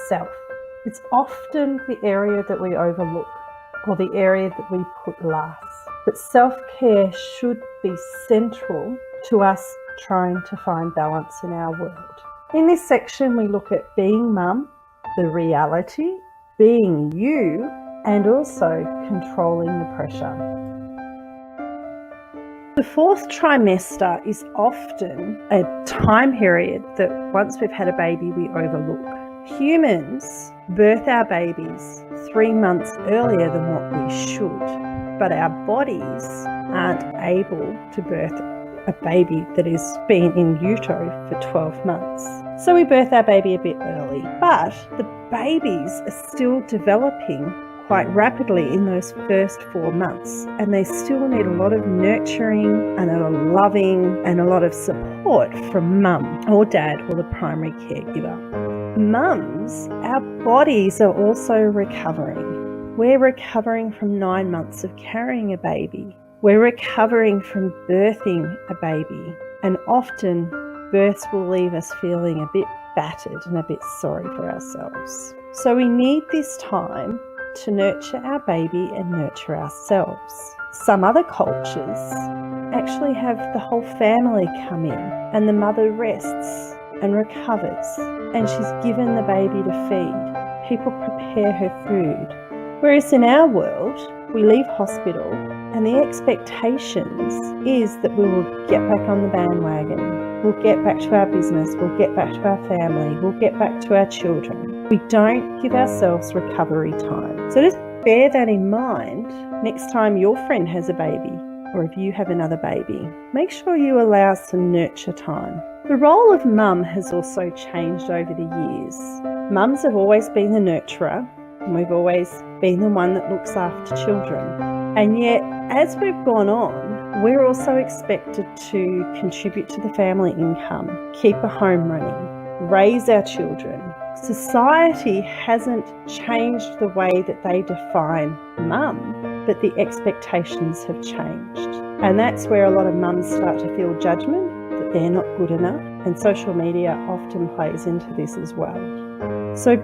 self. It's often the area that we overlook or the area that we put last. But self-care should be central to us trying to find balance in our world. In this section, we look at being mum, the reality, being you, and also controlling the pressure. The fourth trimester is often a time period that once we've had a baby, we overlook. Humans birth our babies 3 months earlier than what we should, but our bodies aren't able to birth a baby that has been in utero for 12 months. So we birth our baby a bit early, but the babies are still developing quite rapidly in those first 4 months, and they still need a lot of nurturing and a lot of loving and a lot of support from mum or dad or the primary caregiver. Mums, our bodies are also recovering. We're recovering from 9 months of carrying a baby. We're recovering from birthing a baby, and often births will leave us feeling a bit battered and a bit sorry for ourselves. So we need this time to nurture our baby and nurture ourselves. Some other cultures actually have the whole family come in and the mother rests and recovers and she's given the baby to feed. People prepare her food. Whereas in our world, we leave hospital and the expectations is that we will get back on the bandwagon. We'll get back to our business. We'll get back to our family. We'll get back to our children. We don't give ourselves recovery time. So just bear that in mind next time your friend has a baby or if you have another baby. Make sure you allow some nurture time. The role of mum has also changed over the years. Mums have always been the nurturer and we've always been the one that looks after children. And yet, as we've gone on, we're also expected to contribute to the family income, keep a home running, raise our children. Society hasn't changed the way that they define mum, but the expectations have changed. And that's where a lot of mums start to feel judgment, that they're not good enough. And social media often plays into this as well. So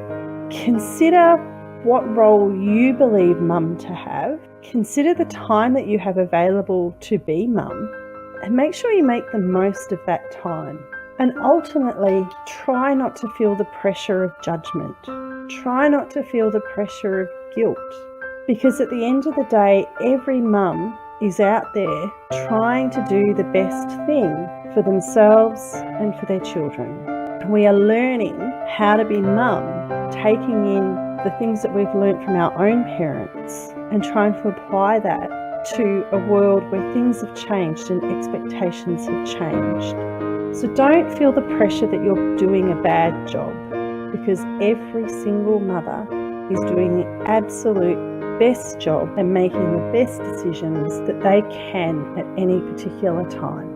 consider what role you believe mum to have. Consider the time that you have available to be mum and make sure you make the most of that time. And ultimately, try not to feel the pressure of judgment. Try not to feel the pressure of guilt. Because at the end of the day, every mum is out there trying to do the best thing for themselves and for their children. We are learning how to be mum, taking in the things that we've learnt from our own parents and trying to apply that to a world where things have changed and expectations have changed. So don't feel the pressure that you're doing a bad job, because every single mother is doing the absolute best job and making the best decisions that they can at any particular time.